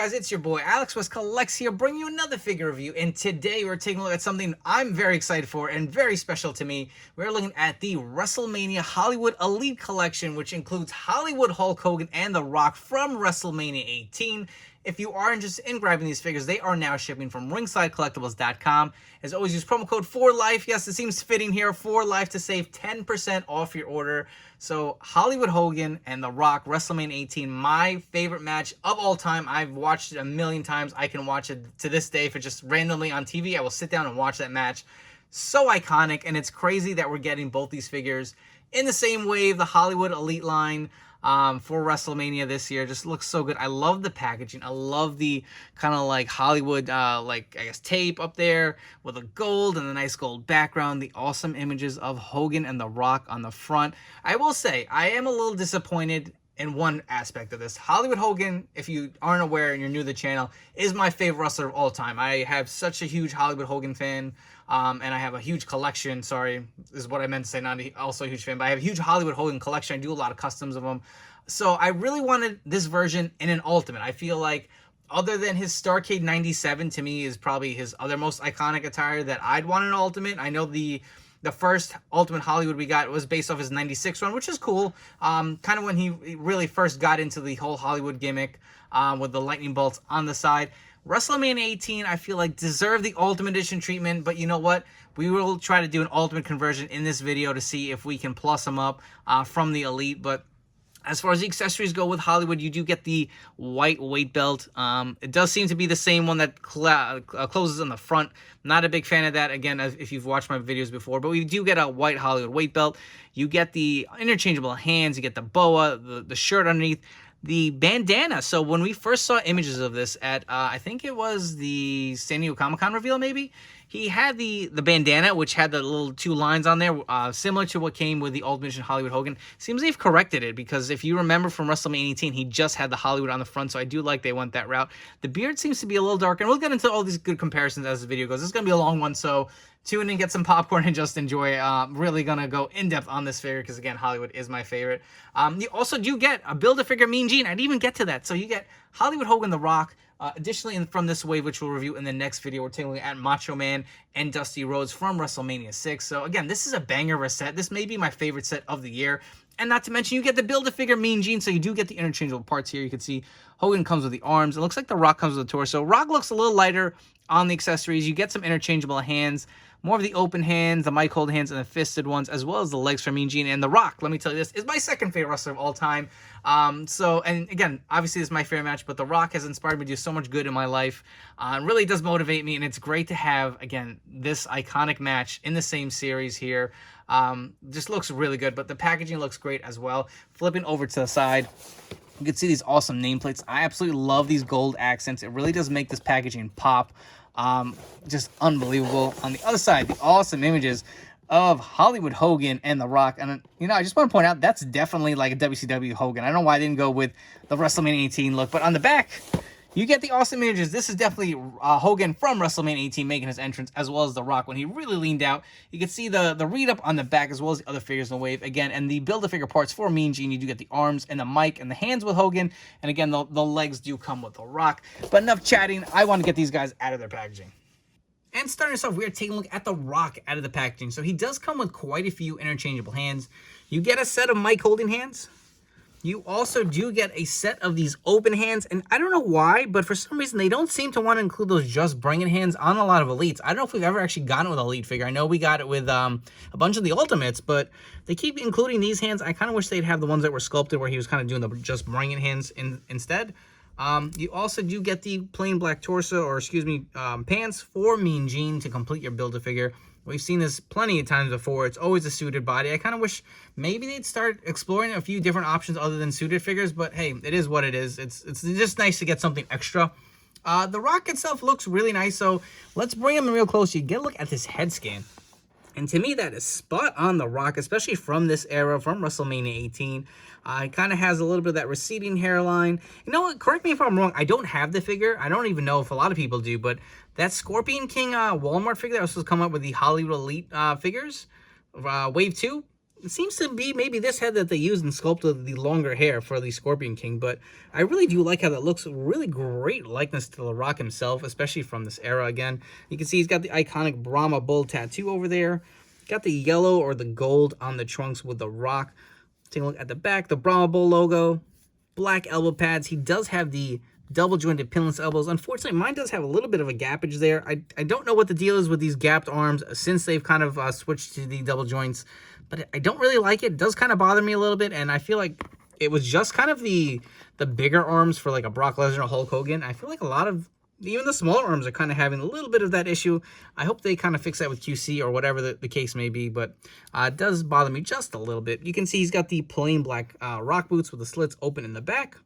guys? It's your boy Alex West Collects here, bringing you another figure review. And today we're taking a look at something I'm very excited for and very special to me. We're looking at the WrestleMania Hollywood Elite Collection, which includes Hollywood Hulk Hogan and The Rock from WrestleMania 18. If you are interested in grabbing these figures, they are now shipping from ringsidecollectibles.com. As always, use promo code 4LIFE. Yes, it seems fitting here, 4LIFE, to save 10% off your order. So, Hollywood Hogan and The Rock, WrestleMania 18, my favorite match of all time. I've watched it a million times. I can watch it to this day. If it's just randomly on TV, I will sit down and watch that match. So iconic, and it's crazy that we're getting both these figures in the same wave, the Hollywood Elite line. For WrestleMania this year. Just looks so good. I love the packaging. I love the kind of like Hollywood, like I guess tape up there with a gold and a nice gold background. The awesome images of Hogan and The Rock on the front. I will say, I am a little disappointed in one aspect of this. Hollywood Hogan, if you aren't aware and you're new to the channel, is my favorite wrestler of all time. I have such a huge Hollywood Hogan fan. And I have a huge collection. Sorry, is what I meant to say. Not also a huge fan, but I have a huge Hollywood Hogan collection. I do a lot of customs of them. So I really wanted this version in an Ultimate. I feel like other than his Starrcade 97, to me, is probably his other most iconic attire that I'd want in an Ultimate. I know the first Ultimate Hollywood we got was based off his 96 run, which is cool. Kind of when he really first got into the whole Hollywood gimmick with the lightning bolts on the side. WrestleMania 18, I feel like, deserved the Ultimate Edition treatment, but you know what? We will try to do an Ultimate conversion in this video to see if we can plus them up from the Elite. But as far as the accessories go with Hollywood, you do get the white weight belt. It does seem to be the same one that closes on the front. Not a big fan of that, again, if you've watched my videos before. But we do get a white Hollywood weight belt. You get the interchangeable hands. You get the boa, the shirt underneath. The bandana. So when we first saw images of this at, I think it was the San Diego Comic-Con reveal, maybe, he had the bandana, which had the little two lines on there, similar to what came with the Ultimate Edition Hollywood Hogan. Seems they've corrected it, because if you remember from WrestleMania 18, he just had the Hollywood on the front, so I do like they went that route. The beard seems to be a little darker, and we'll get into all these good comparisons as the video goes. This is going to be a long one, so tune in, get some popcorn, and just enjoy. Really gonna go in-depth on this figure because, again, Hollywood is my favorite. You also do get a Build-A-Figure Mean Gene. I'd even get to that. So you get Hollywood Hogan, The Rock. Additionally, from this wave, which we'll review in the next video, we're taking a look at Macho Man and Dusty Rhodes from WrestleMania 6. So again, this is a banger of a set. This may be my favorite set of the year. And not to mention, you get the Build-A-Figure Mean Gene, so you do get the interchangeable parts here. You can see Hogan comes with the arms. It looks like The Rock comes with the torso. Rock looks a little lighter on the accessories. You get some interchangeable hands, more of the open hands, the mic hold hands, and the fisted ones, as well as the legs for Mean Gene. And The Rock, let me tell you, this is my second favorite wrestler of all time. And again, obviously this is my favorite match, but The Rock has inspired me to do so much good in my life. It really does motivate me, and it's great to have, again, this iconic match in the same series here. Just looks really good, but the packaging looks great as well. Flipping over to the side, you can see these awesome nameplates. I absolutely love these gold accents. It really does make this packaging pop. Just unbelievable. On the other side, the awesome images of Hollywood Hogan and The Rock. And, you know, I just want to point out, that's definitely like a WCW Hogan. I don't know why I didn't go with the WrestleMania 18 look, but on the back, you get the awesome images. This is definitely Hogan from WrestleMania 18 making his entrance, as well as The Rock when he really leaned out. You can see the read-up on the back, as well as the other figures in the wave. Again, and the Build-A-Figure parts for Mean Gene, you do get the arms and the mic and the hands with Hogan. And again, the legs do come with The Rock. But enough chatting. I want to get these guys out of their packaging. And starting us off, we are taking a look at The Rock out of the packaging. So he does come with quite a few interchangeable hands. You get a set of mic holding hands. You also do get a set of these open hands, and I don't know why, but for some reason they don't seem to want to include those just bringing hands on a lot of Elites. I don't know if we've ever actually gotten it with an Elite figure. I know we got it with a bunch of the Ultimates, but they keep including these hands. I kind of wish they'd have the ones that were sculpted where he was kind of doing the just bringing hands instead. You also do get the plain black torso, or excuse me, pants for Mean Gene to complete your Build-A-Figure. We've seen this plenty of times before. It's always a suited body. I kind of wish maybe they'd start exploring a few different options other than suited figures, but hey, it is what it is. It's just nice to get something extra. The Rock itself looks really nice, so let's bring him in real close. You get a look at this head scan. And to me, that is spot on The Rock, especially from this era, from WrestleMania 18. It kind of has a little bit of that receding hairline. You know what? Correct me if I'm wrong. I don't have the figure. I don't even know if a lot of people do, but that Scorpion King Walmart figure that was supposed to come up with the Hollywood Elite figures, Wave 2, It seems to be maybe this head that they used and sculpted the longer hair for the Scorpion King, but I really do like how that looks. Really great likeness to The Rock himself, especially from this era again. You can see he's got the iconic Brahma Bull tattoo over there. Got the yellow or the gold on the trunks with The Rock. Take a look at the back, the Brahma Bull logo, black elbow pads. He does have the double jointed pinless elbows. Unfortunately, mine does have a little bit of a gappage there. I don't know what the deal is with these gapped arms since they've kind of switched to the double joints, but I don't really like it. It does kind of bother me a little bit, and I feel like it was just kind of the bigger arms for like a Brock Lesnar or Hulk Hogan. I feel like a lot of even the smaller arms are kind of having a little bit of that issue. I hope they kind of fix that with QC or whatever the case may be, but it does bother me just a little bit. You can see he's got the plain black Rock boots with the slits open in the back,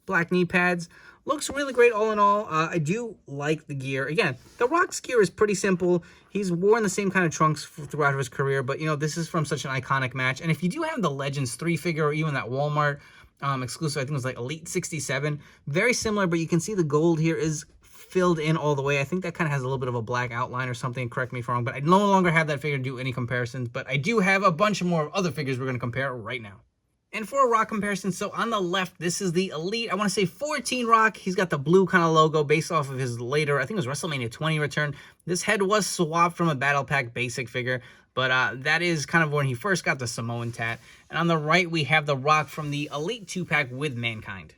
black knee pads. Looks really great all in all. I do like the gear. Again, the Rock's gear is pretty simple. He's worn the same kind of trunks throughout his career, but, you know, this is from such an iconic match. And if you do have the Legends 3 figure or even that Walmart exclusive, I think it was like Elite 67, very similar, but you can see the gold here is filled in all the way. I think that kind of has a little bit of a black outline or something. Correct me if I'm wrong, but I no longer have that figure to do any comparisons, but I do have a bunch more other figures we're going to compare right now. And for a Rock comparison, so on the left, this is the Elite, I want to say 14 Rock. He's got the blue kind of logo based off of his later, I think it was WrestleMania 20 return. This head was swapped from a Battle Pack basic figure, but that is kind of when he first got the Samoan tat. And on the right, we have the Rock from the Elite 2-pack with Mankind.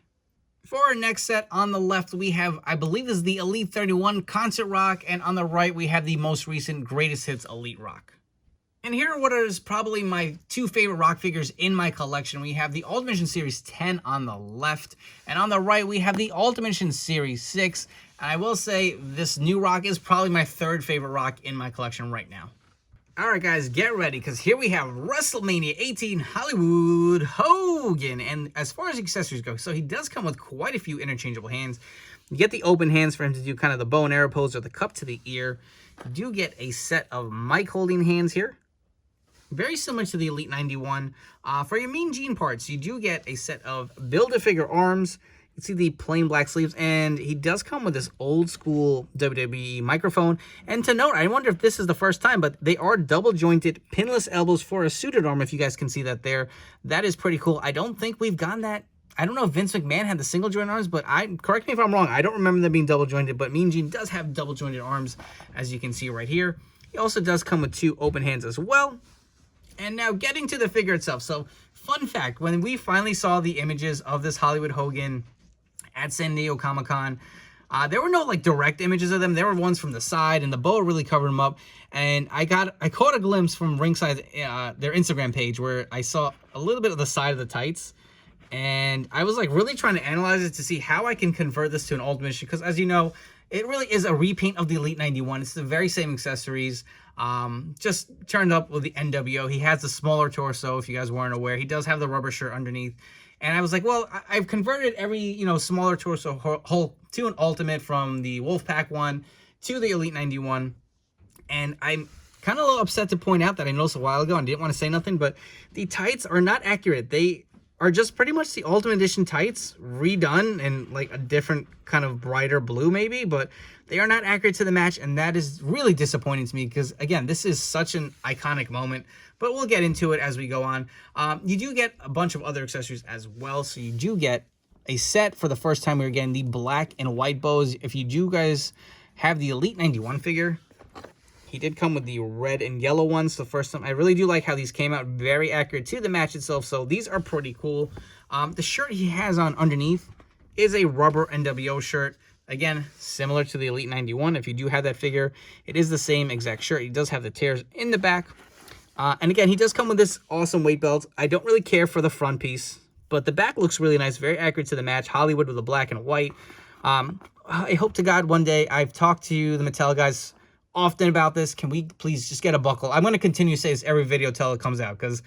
For our next set, on the left, we have, I believe this is the Elite 31 Concert Rock, and on the right, we have the most recent Greatest Hits Elite Rock. And here are what is probably my two favorite Rock figures in my collection. We have the Ultimate Edition Series 10 on the left, and on the right, we have the Ultimate Edition Series 6. And I will say, this new Rock is probably my third favorite Rock in my collection right now. Alright guys, get ready, because here we have WrestleMania 18 Hollywood Hogan. And as far as accessories go, so he does come with quite a few interchangeable hands. You get the open hands for him to do kind of the bow and arrow pose or the cup to the ear. You do get a set of mic holding hands here. Very similar to the Elite 91. For your Mean Gene parts, you do get a set of Build-A-Figure arms. You can see the plain black sleeves, and he does come with this old school WWE microphone. And to note, I wonder if this is the first time, but they are double jointed pinless elbows for a suited arm, if you guys can see that there. That is pretty cool. I don't think we've gotten that. I don't know if Vince McMahon had the single joint arms, but correct me if I'm wrong, I don't remember them being double jointed, but Mean Gene does have double jointed arms, as you can see right here. He also does come with two open hands as well. And now getting to the figure itself. So, fun fact, when we finally saw the images of this Hollywood Hogan at San Diego Comic-Con, there were no like direct images of them. There were ones from the side, and the bow really covered them up. And I caught a glimpse from Ringside, their Instagram page, where I saw a little bit of the side of the tights. And I was like really trying to analyze it to see how I can convert this to an Ultimate Edition, because as you know, it really is a repaint of the Elite 91. It's the very same accessories, just turned up with the NWO. He has the smaller torso, if you guys weren't aware. He does have the rubber shirt underneath. And I was like, well, I've converted every, smaller torso Hulk to an Ultimate, from the Wolfpack one to the Elite 91. And I'm kind of a little upset to point out that I noticed a while ago and didn't want to say nothing, but the tights are not accurate. They are just pretty much the Ultimate Edition tights redone in like a different kind of brighter blue maybe, but they are not accurate to the match, and that is really disappointing to me because, again, this is such an iconic moment, but we'll get into it as we go on. You do get a bunch of other accessories as well, so you do get a set for the first time. We're getting the black and white bows. If you do guys have the Elite 91 figure, he did come with the red and yellow ones the first time. I really do like how these came out very accurate to the match itself, so these are pretty cool. The shirt he has on underneath is a rubber NWO shirt. Again, similar to the Elite 91. If you do have that figure, it is the same exact shirt. He does have the tears in the back. And again, he does come with this awesome weight belt. I don't really care for the front piece, but the back looks really nice, very accurate to the match. Hollywood with the black and white. I hope to God one day, I've talked to the Mattel guys often about this. Can we please just get a buckle? I'm going to continue to say this every video till it comes out, because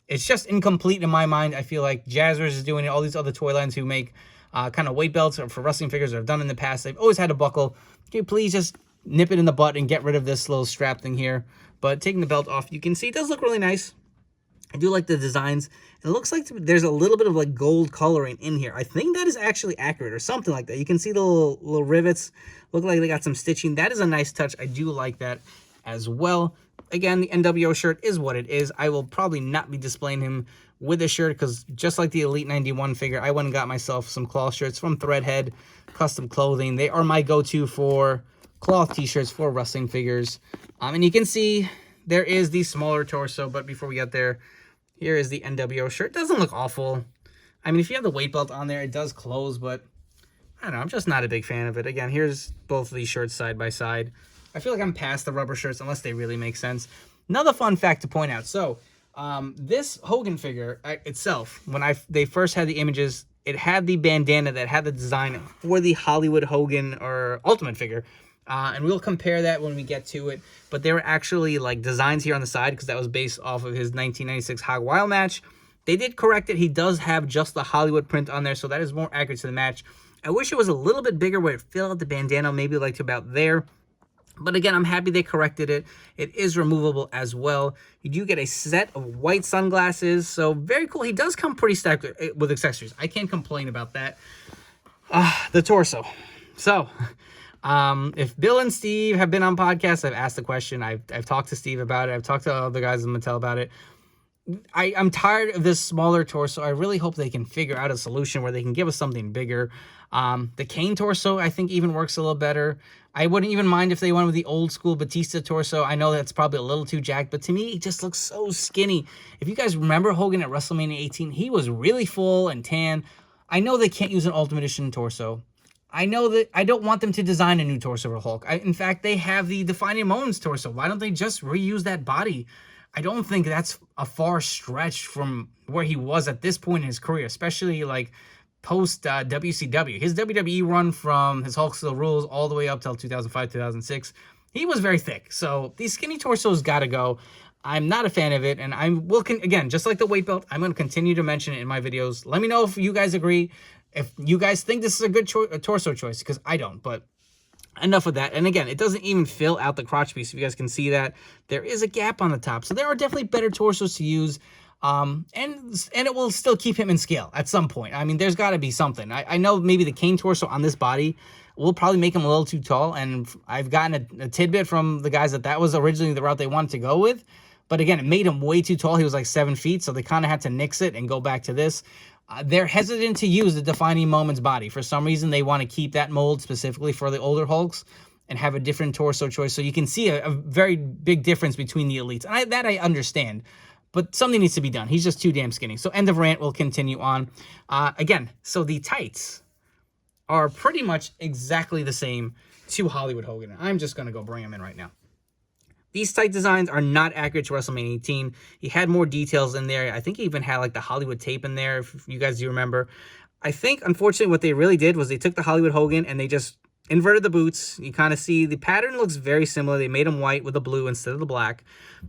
it's just incomplete in my mind. I feel like Jazzwares is doing it. All these other toy lines who make kind of weight belts for wrestling figures that have done in the past, they've always had a buckle. Can you please just nip it in the butt and get rid of this little strap thing here? But taking the belt off, you can see it does look really nice. I do like the designs. It looks like there's a little bit of like gold coloring in here. I think that is actually accurate or something like that. You can see the little rivets. Look like they got some stitching. That is a nice touch. I do like that as well. again, the NWO shirt is what it is. I will probably not be displaying him with a shirt because just like the Elite 91 figure, I went and got myself some cloth shirts from Threadhead Custom Clothing. They are my go-to for cloth t-shirts for wrestling figures. And you can see there is the smaller torso, but before we get there, here is the NWO shirt. Doesn't look awful. I mean, if you have the weight belt on there, it does close, but I don't know. I'm just not a big fan of it. Again, here's both of these shirts side by side. I feel like I'm past the rubber shirts unless they really make sense. Another fun fact to point out. So, this Hogan figure itself, when they first had the images, it had the bandana that had the design for the Hollywood Hogan or Ultimate figure. And we'll compare that when we get to it. But there were actually like designs here on the side because that was based off of his 1996 Hog Wild match. They did correct it. He does have just the Hollywood print on there, so that is more accurate to the match. I wish it was a little bit bigger where it filled out the bandana, maybe like to about there. But again, I'm happy they corrected it. It is removable as well. You do get a set of white sunglasses, so very cool. He does come pretty stacked with accessories. I can't complain about that. The torso. So, if Bill and Steve have been on podcasts, I've asked the question. I've talked to Steve about it. I've talked to other guys in Mattel about it. I'm tired of this smaller torso. I really hope they can figure out a solution where they can give us something bigger. The Kane torso, I think, even works a little better. I wouldn't even mind if they went with the old school Batista torso. I know that's probably a little too jacked, but to me, it just looks so skinny. If you guys remember Hogan at WrestleMania 18, he was really full and tan. I know they can't use an Ultimate Edition torso. I know that I don't want them to design a new torso for Hulk. In fact, they have the Defining Moments torso. Why don't they just reuse that body? I don't think that's a far stretch from where he was at this point in his career, especially like post WCW. His WWE run from his Hulk Still Rules all the way up till 2005, 2006, he was very thick. So these skinny torsos got to go. I'm not a fan of it, and I will, again, just like the weight belt, I'm going to continue to mention it in my videos. Let me know if you guys agree, if you guys think this is a good torso choice, because I don't, but enough of that. And again, it doesn't even fill out the crotch piece. If you guys can see that, there is a gap on the top. So there are definitely better torsos to use. And it will still keep him in scale at some point. I mean, there's got to be something. I know maybe the Kane torso on this body will probably make him a little too tall. And I've gotten a tidbit from the guys that was originally the route they wanted to go with. But again, it made him way too tall. He was like 7 feet. So they kind of had to nix it and go back to this. They're hesitant to use the Defining Moments body. For some reason, they want to keep that mold specifically for the older Hulks and have a different torso choice. So you can see a very big difference between the elites. And I understand. But something needs to be done. He's just too damn skinny. So end of rant, will continue on. Again, so the tights are pretty much exactly the same to Hollywood Hogan. I'm just going to go bring them in right now. These tight designs are not accurate to WrestleMania 18. He had more details in there. I think he even had like the Hollywood tape in there, if you guys do remember. I think, unfortunately, what they really did was they took the Hollywood Hogan and they just inverted the boots. You kind of see the pattern looks very similar. They made him white with the blue instead of the black.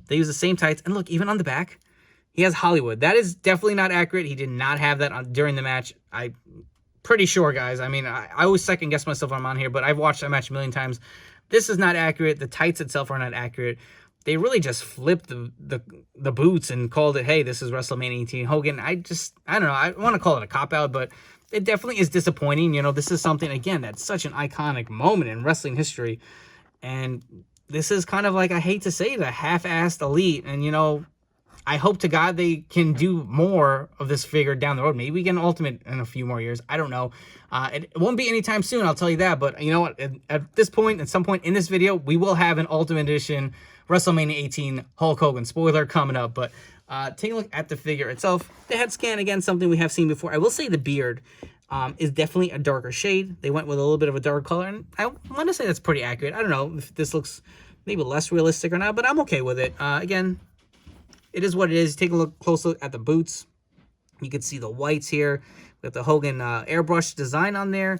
They use the same tights. And look, even on the back, he has Hollywood. That is definitely not accurate. He did not have that during the match. I'm pretty sure, guys. I mean, I always second guess myself when I'm on here, but I've watched that match a million times. This is not accurate. The tights itself are not accurate. They really just flipped the boots and called it, hey, this is WrestleMania 18 Hogan. I don't know. I want to call it a cop-out, but it definitely is disappointing. You know, this is something, again, that's such an iconic moment in wrestling history. And this is kind of like, I hate to say it, a half-assed elite. And, you know, I hope to God they can do more of this figure down the road. Maybe we get an Ultimate in a few more years. I don't know. It won't be anytime soon, I'll tell you that. But you know what? At this point, at some point in this video, we will have an Ultimate Edition WrestleMania 18 Hulk Hogan. Spoiler coming up. But take a look at the figure itself. The head scan, again, something we have seen before. I will say the beard is definitely a darker shade. They went with a little bit of a dark color. And I want to say that's pretty accurate. I don't know if this looks maybe less realistic or not, but I'm okay with it. Again, it is what it is. Take a close look at the boots. You can see the whites here with the Hogan airbrush design on there.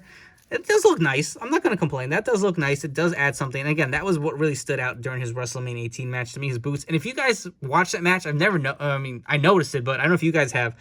It does look nice. I'm not going to complain. That does look nice. It does add something. And again, that was what really stood out during his WrestleMania 18 match to me, his boots. And if you guys watched that match, I noticed it, but I don't know if you guys have.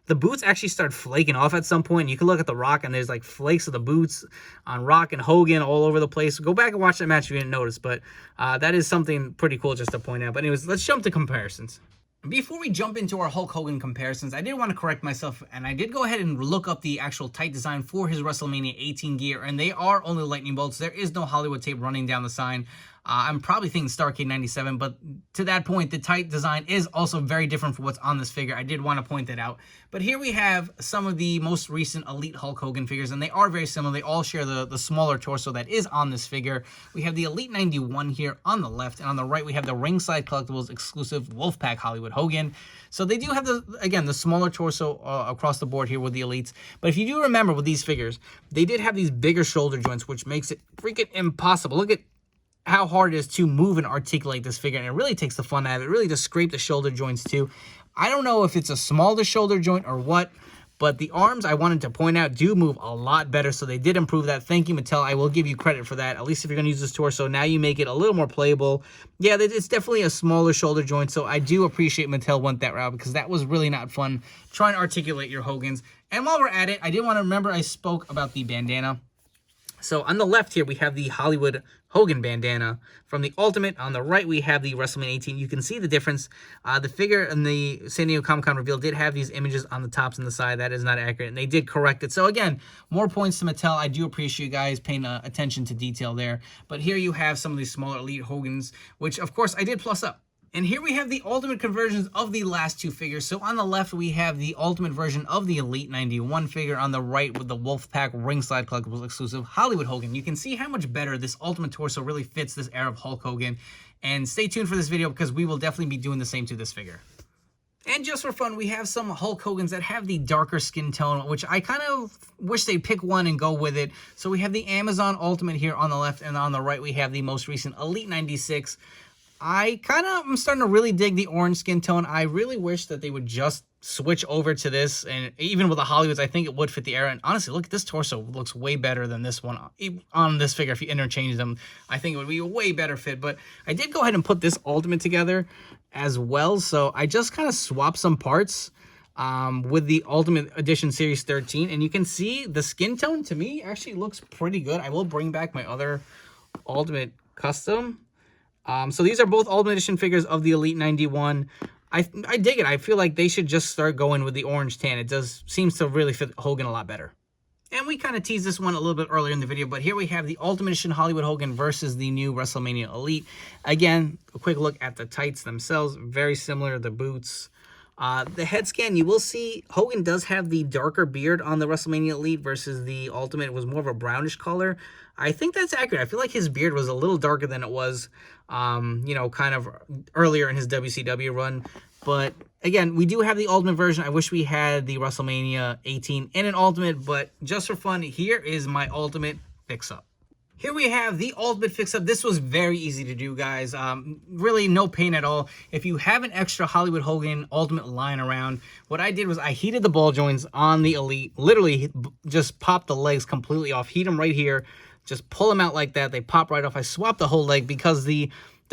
The boots actually start flaking off at some point. You can look at The Rock, and there's like flakes of the boots on Rock and Hogan all over the place. Go back and watch that match if you didn't notice. But that is something pretty cool just to point out. But anyways, let's jump to comparisons. Before we jump into our Hulk Hogan comparisons, I did want to correct myself, and I did go ahead and look up the actual tight design for his WrestleMania 18 gear, and they are only lightning bolts. There is no Hollywood tape running down the sign. I'm probably thinking Starrcade 97, but to that point, the tight design is also very different from what's on this figure. I did want to point that out. But here we have some of the most recent Elite Hulk Hogan figures, and they are very similar. They all share the smaller torso that is on this figure. We have the Elite 91 here on the left, and on the right, we have the Ringside Collectibles exclusive Wolfpack Hollywood Hogan. So they do have, the smaller torso across the board here with the Elites. But if you do remember with these figures, they did have these bigger shoulder joints, which makes it freaking impossible. Look at how hard it is to move and articulate this figure, and it really takes the fun out of it. It really just scrape the shoulder joints too. I don't know if it's a smaller shoulder joint or what, but the arms, I wanted to point out, do move a lot better, so they did improve that. Thank you, Mattel. I will give you credit for that, at least if you're going to use this torso. Now you make it a little more playable. Yeah, it's definitely a smaller shoulder joint, so I do appreciate Mattel went that route, because that was really not fun trying to articulate your Hogans. And while we're at it, I did want to remember I spoke about the bandana. So on the left here, we have the Hollywood Hogan bandana from the Ultimate. On the right, we have the WrestleMania 18. You can see the difference. The figure in the San Diego Comic-Con reveal did have these images on the tops and the side. That is not accurate, and they did correct it. So again, more points to Mattel. I do appreciate you guys paying attention to detail there. But here you have some of these smaller Elite Hogans, which, of course, I did plus up. And here we have the Ultimate conversions of the last two figures. So on the left, we have the Ultimate version of the Elite 91 figure. On the right, with the Wolfpack Ringside Collectibles exclusive Hollywood Hogan. You can see how much better this Ultimate torso really fits this era of Hulk Hogan. And stay tuned for this video, because we will definitely be doing the same to this figure. And just for fun, we have some Hulk Hogans that have the darker skin tone, which I kind of wish they'd pick one and go with it. So we have the Amazon Ultimate here on the left, and on the right, we have the most recent Elite 96. I kind of am starting to really dig the orange skin tone. I really wish that they would just switch over to this, and even with the Hollywoods, I think it would fit the era. And honestly, look, this torso looks way better than this one on this figure. If you interchange them, I think it would be a way better fit. But I did go ahead and put this Ultimate together as well, so I just kind of swapped some parts with the Ultimate Edition Series 13, and you can see the skin tone to me actually looks pretty good. I will bring back my other Ultimate Custom. So these are both Ultimate Edition figures of the Elite 91. I dig it. I feel like they should just start going with the orange tan. It seems to really fit Hogan a lot better. And we kind of teased this one a little bit earlier in the video, but here we have the Ultimate Edition Hollywood Hogan versus the new WrestleMania Elite. Again, a quick look at the tights themselves. Very similar, the boots. The head scan, you will see Hogan does have the darker beard on the WrestleMania Elite versus the Ultimate. It was more of a brownish color. I think that's accurate. I feel like his beard was a little darker than it was, kind of earlier in his WCW run. But again, we do have the Ultimate version. I wish we had the WrestleMania 18 in an Ultimate, but just for fun, here is my Ultimate fix-up. Here we have the Ultimate fix-up. This was very easy to do, guys. Really no pain at all. If you have an extra Hollywood Hogan Ultimate lying around, what I did was I heated the ball joints on the Elite. Literally just popped the legs completely off. Heat them right here. Just pull them out like that. They pop right off. I swapped the whole leg because the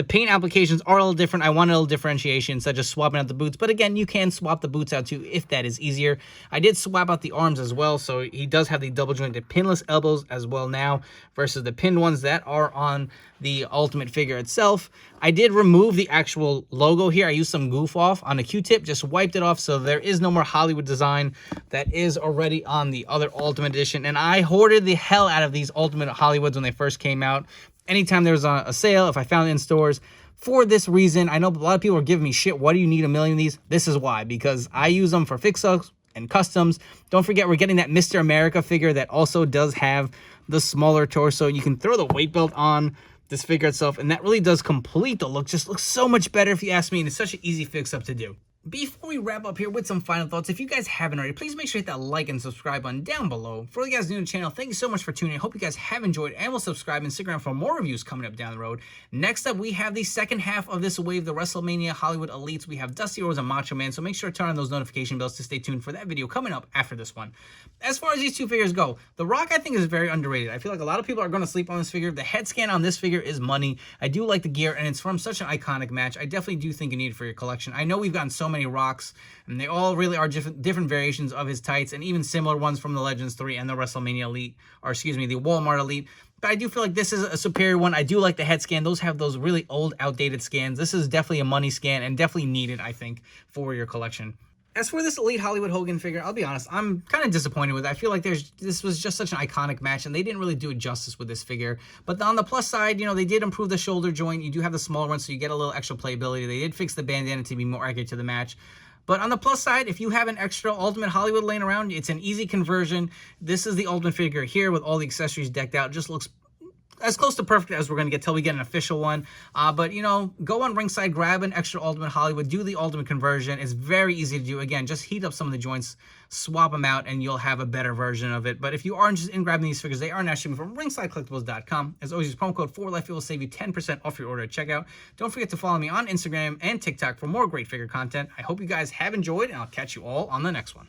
paint applications are a little different. I wanted a little differentiation instead of just swapping out the boots. But again, you can swap the boots out too if that is easier. I did swap out the arms as well. So he does have the double jointed pinless elbows as well now versus the pinned ones that are on the Ultimate figure itself. I did remove the actual logo here. I used some goof off on a Q-tip, just wiped it off. So there is no more Hollywood design that is already on the other Ultimate Edition. And I hoarded the hell out of these Ultimate Hollywoods when they first came out. Anytime there was a sale, if I found it in stores, for this reason, I know a lot of people are giving me shit. Why do you need a million of these? This is why, because I use them for fix-ups and customs. Don't forget, we're getting that Mr. America figure that also does have the smaller torso. You can throw the weight belt on this figure itself, and that really does complete the look. Just looks so much better if you ask me, and it's such an easy fix-up to do. Before we wrap up here with some final thoughts, if you guys haven't already, please make sure to hit that like and subscribe button down below. For you guys new to the channel, thank you so much for tuning in. I hope you guys have enjoyed and will subscribe and stick around for more reviews coming up down the road. Next up, we have the second half of this wave, the WrestleMania Hollywood Elites. We have Dusty Rhodes and Macho Man, so make sure to turn on those notification bells to stay tuned for that video coming up after this one. As far as these two figures go, The Rock, I think, is very underrated. I feel like a lot of people are going to sleep on this figure. The head scan on this figure is money. I do like the gear, and it's from such an iconic match. I definitely do think you need it for your collection. I know we've gotten so many Rocks, and they all really are different variations of his tights, and even similar ones from the Legends 3 and the WrestleMania Elite, or excuse me, the Walmart Elite. But I do feel like this is a superior one. I do like the head scan. Those have those really old, outdated scans. This is definitely a money scan and definitely needed, I think, for your collection. As for this Elite Hollywood Hogan figure, I'll be honest, I'm kind of disappointed with it. I feel like this was just such an iconic match, and they didn't really do it justice with this figure. But on the plus side, you know, they did improve the shoulder joint. You do have the smaller one, so you get a little extra playability. They did fix the bandana to be more accurate to the match. But on the plus side, if you have an extra Ultimate Hollywood laying around, it's an easy conversion. This is the Ultimate figure here with all the accessories decked out. It just looks as close to perfect as we're going to get till we get an official one. But, you know, go on Ringside, grab an extra Ultimate Hollywood, do the Ultimate conversion. It's very easy to do. Again, just heat up some of the joints, swap them out, and you'll have a better version of it. But if you are interested in grabbing these figures, they are now shipping from ringsidecollectibles.com. As always, use promo code 4LIFE. It will save you 10% off your order at checkout. Don't forget to follow me on Instagram and TikTok for more great figure content. I hope you guys have enjoyed, and I'll catch you all on the next one.